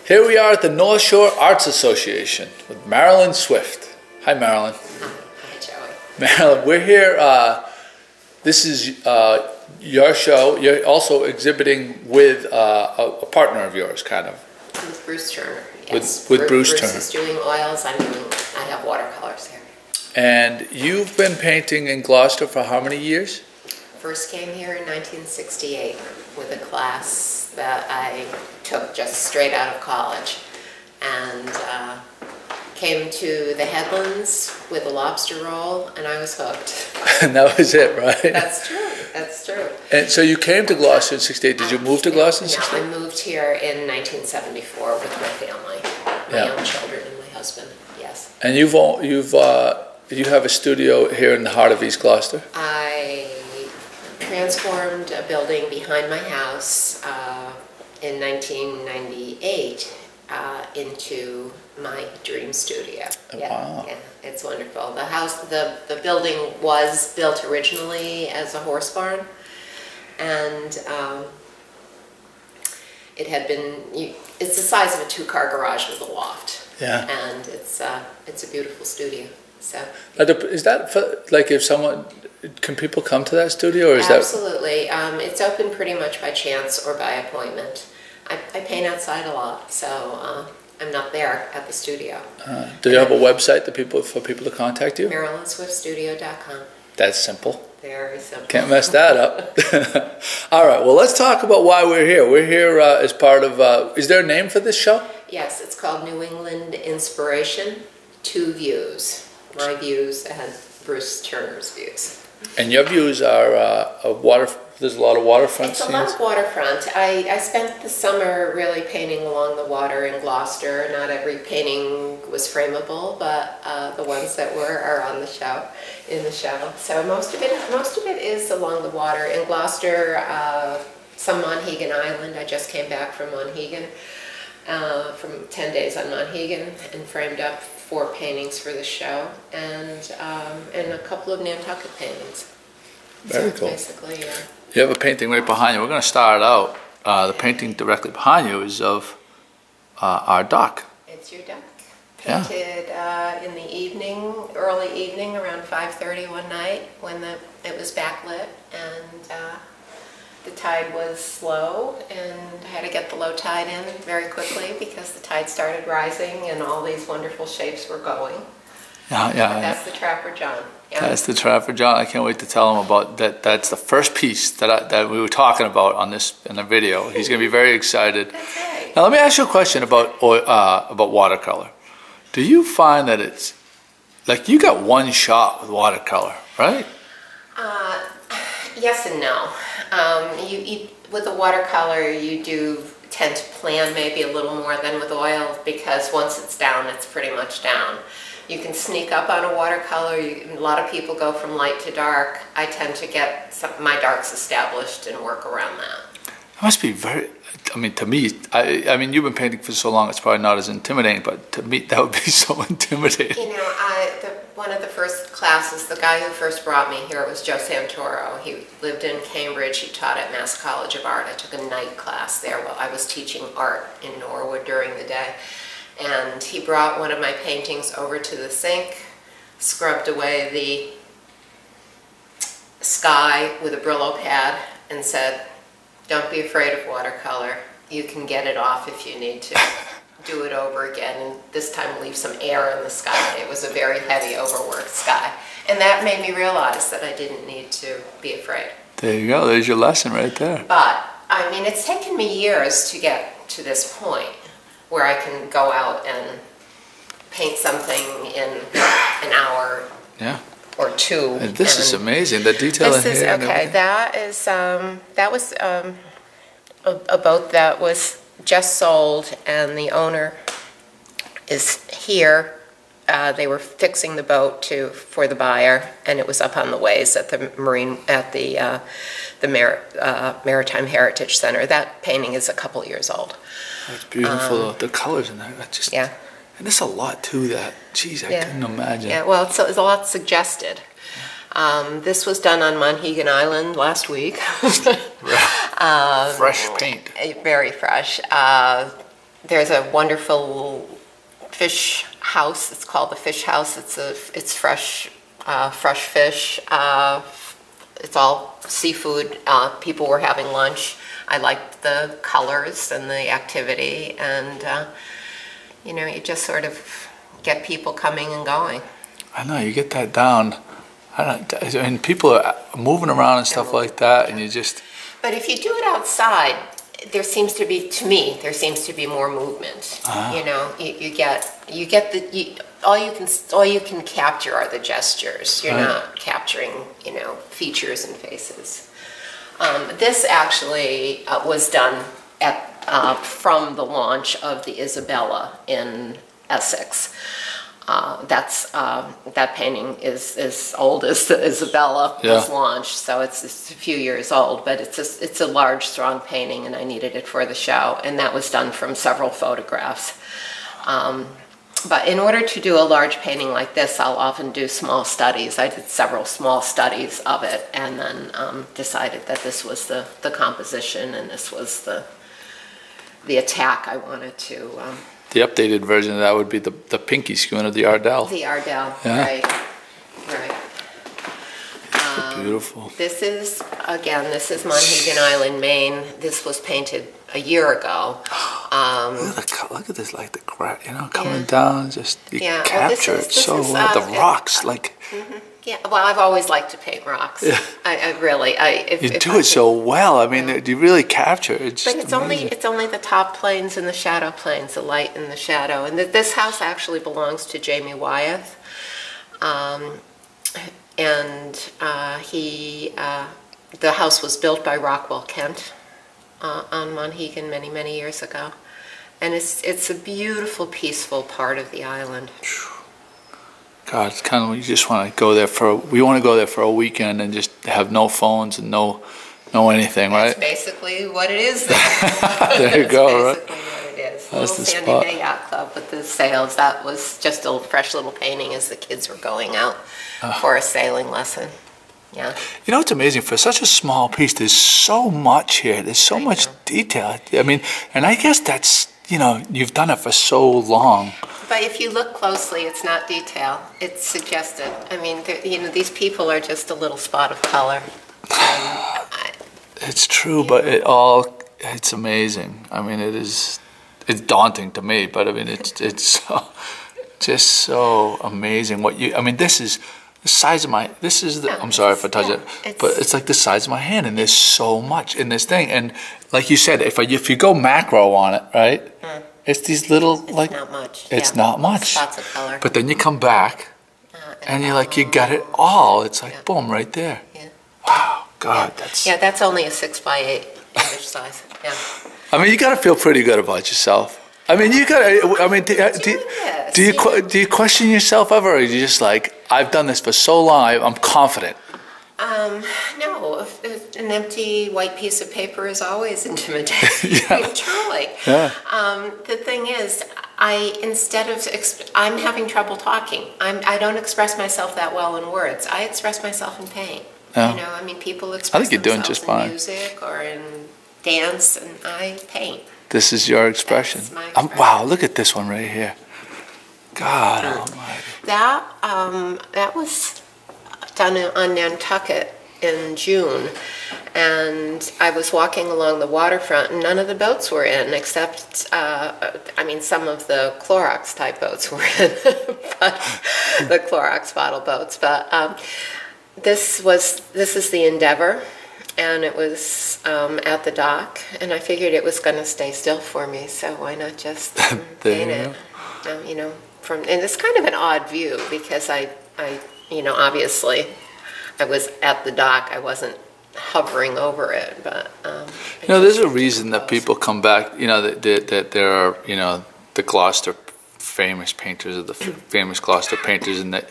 Here we are at the North Shore Arts Association with Marilyn Swift. Hi, Marilyn. Hi, Joey. Marilyn, we're here. This is your show. You're also exhibiting with a partner of yours, kind of. With Bruce Turner. Yes. With Bruce Turner. Bruce is doing oils. I have watercolors here. And you've been painting in Gloucester for how many years? First came here in 1968 with a class that I took just straight out of college, and came to the Headlands with a lobster roll, and I was hooked. And that was it, right? That's true. That's true. And so you came to Gloucester in '68. Did you move to Gloucester in '68? No, I moved here in 1974 with my family, my own children and my husband. Yes. And you have a studio here in the heart of East Gloucester? I transformed a building behind my house in 1998 into my dream studio. Yeah, wow. Yeah, it's wonderful. The house, the building was built originally as a horse barn, and it had been. It's the size of a two-car garage with a loft. Yeah. And it's a beautiful studio. So. Is that for, like, if someone, can people come to that studio, or is Absolutely. It's open pretty much by chance or by appointment. I paint outside a lot, so I'm not there at the studio. Do you have a website for people to contact you? MARILYNSwiftstudio.com. That's simple. Very simple. Can't mess that up. All right, well, let's talk about why we're here. We're here as part of, is there a name for this show? Yes, it's called New England Inspiration, Two Views. My views and Bruce Turner's views. And your views are there's a lot of waterfront scenes? It's a lot of waterfront. I spent the summer really painting along the water in Gloucester. Not every painting was frameable, but the ones that were are on the show, in the show. So most of it is along the water. In Gloucester, some Monhegan Island. I just came back from Monhegan, from 10 days on Monhegan, and framed up 4 paintings for the show, and a couple of Nantucket paintings. Very so cool. Basically, yeah. You have a painting right behind you. We're going to start out. The painting directly behind you is of our duck. It's your duck. Painted in the evening, early evening, around 5:30 one night when it was backlit, and the tide was slow, and I had to get the low tide in very quickly because the tide started rising and all these wonderful shapes were going. Yeah, yeah. But that's the Trapper John. Yeah. That's the Trapper John. I can't wait to tell him about that. That's the first piece that we were talking about in the video. He's going to be very excited. That's right. Now let me ask you a question about watercolor. Do you find that it's like you got one shot with watercolor, right? Yes and no. With the watercolor, you do tend to plan maybe a little more than with oil, because once it's down, it's pretty much down. You can sneak up on a watercolor. A lot of people go from light to dark. I tend to get my darks established and work around that. It must be very, I mean, to me, I mean, you've been painting for so long, it's probably not as intimidating, but to me, that would be so intimidating. You know, one of the first classes, the guy who first brought me here was Joe Santoro. He lived in Cambridge. He taught at Mass College of Art. I took a night class there while I was teaching art in Norwood during the day. And he brought one of my paintings over to the sink, scrubbed away the sky with a Brillo pad, and said, "Don't be afraid of watercolor. You can get it off if you need to. Do it over again, and this time leave some air in the sky." It was a very heavy, overworked sky. And that made me realize that I didn't need to be afraid. There you go. There's your lesson right there. But, I mean, it's taken me years to get to this point where I can go out and paint something in an hour or two. And this is amazing. The detail in here. Okay, that was a boat that was just sold, and the owner is here. They were fixing the boat for the buyer, and it was up on the ways at the Maritime Heritage Center. That painting is a couple years old. It's beautiful. The colors in there, yeah. And there's a lot to that. Jeez, I couldn't imagine. Yeah, well, it's a lot suggested. This was done on Monhegan Island last week. Fresh paint. Very fresh. there's a wonderful fish house. It's called the Fish House. It's fresh fish. It's all seafood. People were having lunch. I liked the colors and the activity, and you know, you just sort of get people coming and going. I know, you get that down. And people are moving around and stuff like that, and you just... But if you do it outside, there seems to be, to me, there seems to be more movement. You know, you get all you can capture are the gestures. You're not capturing, you know, features and faces. This actually was done at from the launch of the Isabella in Essex. That painting is as old as the Isabella was launched, so it's a few years old, but it's a large, strong painting, and I needed it for the show, and that was done from several photographs. But in order to do a large painting like this, I'll often do small studies. I did several small studies of it, and then decided that this was the composition, and this was the attack I wanted to... The updated version of that would be the pinky schooner of the Ardell. The Ardell, right. Beautiful. This is Monhegan Island, Maine. This was painted a year ago. Look at this, like the crack, you know, coming down. Just you capture it so well. The rocks, like. Yeah, well, I've always liked to paint rocks. Yeah. I really. You do it so well. I mean, you really capture it. But it's only the top planes and the shadow planes, the light and the shadow. And this house actually belongs to Jamie Wyeth, and the house was built by Rockwell Kent on Monhegan many years ago, and it's a beautiful, peaceful part of the island. God, it's kind of, you just want to go there we want to go there for a weekend and just have no phones and no anything, right? That's basically what it is there. There you go, right? That's basically what it is. That's the Sandy spot. Bay Yacht Club with the sails. That was just a fresh little painting as the kids were going out for a sailing lesson. Yeah. You know, it's amazing. For such a small piece, there's so much here. There's so much detail. I mean, and I guess that's, you know, you've done it for so long. But if you look closely, it's not detail. It's suggested. I mean, you know, these people are just a little spot of color. It's true, but it's amazing. I mean, it's daunting to me, but I mean, it's just so amazing I mean, this is the size of I'm sorry if I touch it, but it's like the size of my hand, and there's so much in this thing. And like you said, if you go macro on it, right? It's these little, it's not much. It's not much. Spots of color. But then you come back, and you're like, you got it all. It's like, boom, right there. Yeah. Wow, God, that's... Yeah, that's only a 6x8 image size. Yeah. I mean, you got to feel pretty good about yourself. I mean, you got to... I mean, do you question yourself ever, or are you just like, I've done this for so long, I'm confident? No, an empty white piece of paper is always intimidating. Truly. Yeah. The thing is, I'm having trouble talking. I don't express myself that well in words. I express myself in paint. Yeah. You know, I mean, people express themselves in music or in dance, and I paint. This is your expression. That's my expression. Wow, look at this one right here. God almighty. That was done on Nantucket in June, and I was walking along the waterfront, and none of the boats were in except, I mean, some of the Clorox type boats were in, but the Clorox bottle boats. But this is the Endeavor, and it was at the dock, and I figured it was going to stay still for me, so why not just paint it? You know, and it's kind of an odd view because I you know, obviously, I was at the dock. I wasn't hovering over it, but you know, there's a reason that people come back. You know, that there are, you know, the Gloucester famous painters of the famous Gloucester painters, and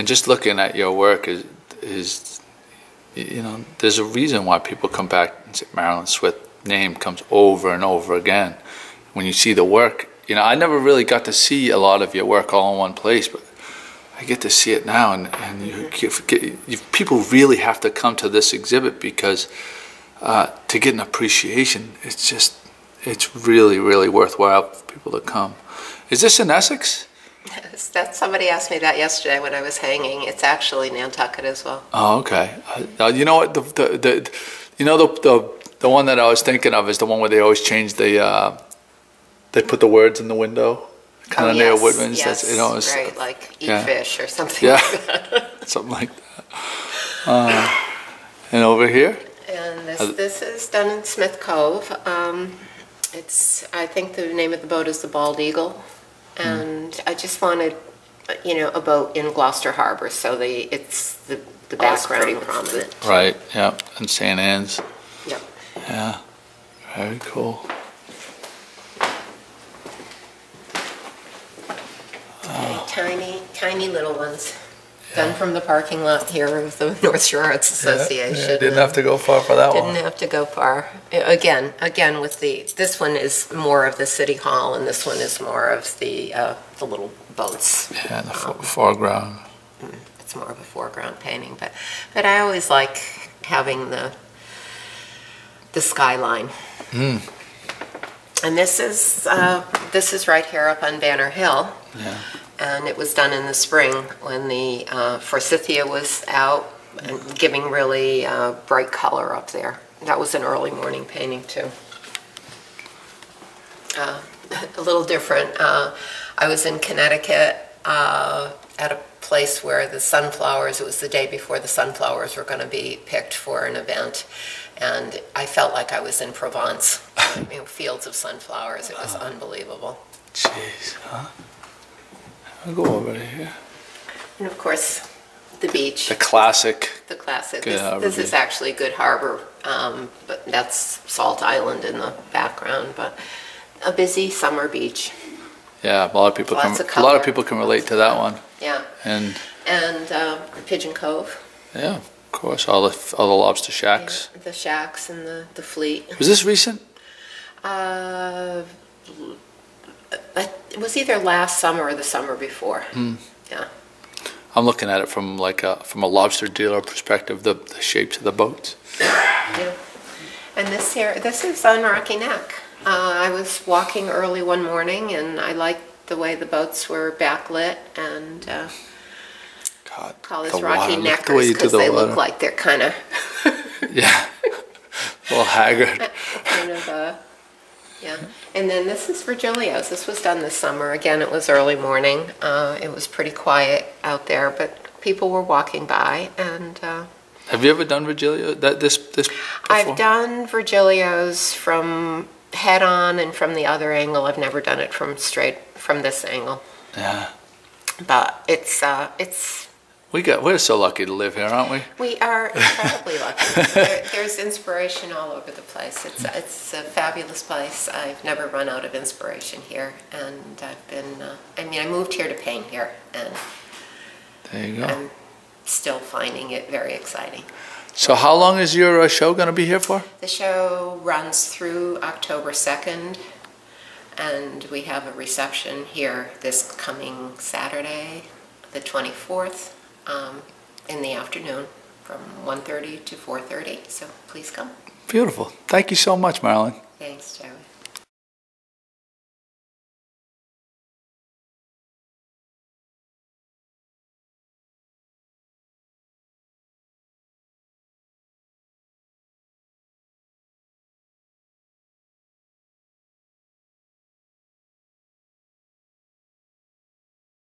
just looking at your work is you know, there's a reason why people come back and say Marilyn Swift's name comes over and over again. When you see the work, you know, I never really got to see a lot of your work all in one place, but I get to see it now, and people really have to come to this exhibit because to get an appreciation, it's it's really, really worthwhile for people to come. Is this in Essex? That somebody asked me that yesterday when I was hanging. It's actually Nantucket as well. Oh, okay. You know what? The one that I was thinking of is the one where they always change the. They put the words in the window, kind of near Woodman's. Yes, that's, right, like eat fish or something. Yeah, like that. something like that. And over here. And this is done in Smith Cove. I think the name of the boat is the Bald Eagle, and I just wanted, a boat in Gloucester Harbor, so the background pretty prominent. Right. Yeah. And St. Anne's. Yep. Yeah. Very cool. Okay, tiny little ones. Done from the parking lot here of the North Shore Arts Association. Yeah, didn't have to go far for that one. Didn't have to go far. Again, with this one is more of the city hall, and this one is more of the little boats. Yeah, the foreground. It's more of a foreground painting, but I always like having the skyline. Mm. And this is right here up on Banner Hill. Yeah. And it was done in the spring when the forsythia was out and giving really bright color up there. That was an early morning painting too. A little different. I was in Connecticut at a place where the sunflowers, it was the day before the sunflowers were going to be picked for an event. And I felt like I was in Provence, fields of sunflowers. It was unbelievable. Jeez, huh? I'll go over here. And of course, the beach. The classic. The classic. Good This is actually Good Harbor, but that's Salt Island in the background. But a busy summer beach. Yeah, a lot of people can relate to that one. Yeah. And Pigeon Cove. Yeah, of course, all the lobster shacks. Yeah, the shacks and the fleet. Was this recent? It was either last summer or the summer before. Yeah. I'm looking at it from a lobster dealer perspective, the shapes of the boats. Yeah. And this is on Rocky Neck. I was walking early one morning, and I liked the way the boats were backlit, and call this Rocky Neckers because they look like they're kind of yeah, a little haggard. kind of yeah. And then this is Virgilio's. This was done this summer. Again, it was early morning. It was pretty quiet out there, but people were walking by. And have you ever done Virgilio? This before? I've done Virgilio's from head on and from the other angle. I've never done it from this angle. Yeah. But it's we're so lucky to live here, aren't we? We are incredibly lucky. There's inspiration all over the place. It's a fabulous place. I've never run out of inspiration here, and I've been. I moved here to paint here, and there you go. I'm still finding it very exciting. So, how long is your show going to be here for? The show runs through October 2nd, and we have a reception here this coming Saturday, the 24th. In the afternoon from 1:30 to 4:30, so please come. Beautiful. Thank you so much, Marilyn. Thanks, Joey.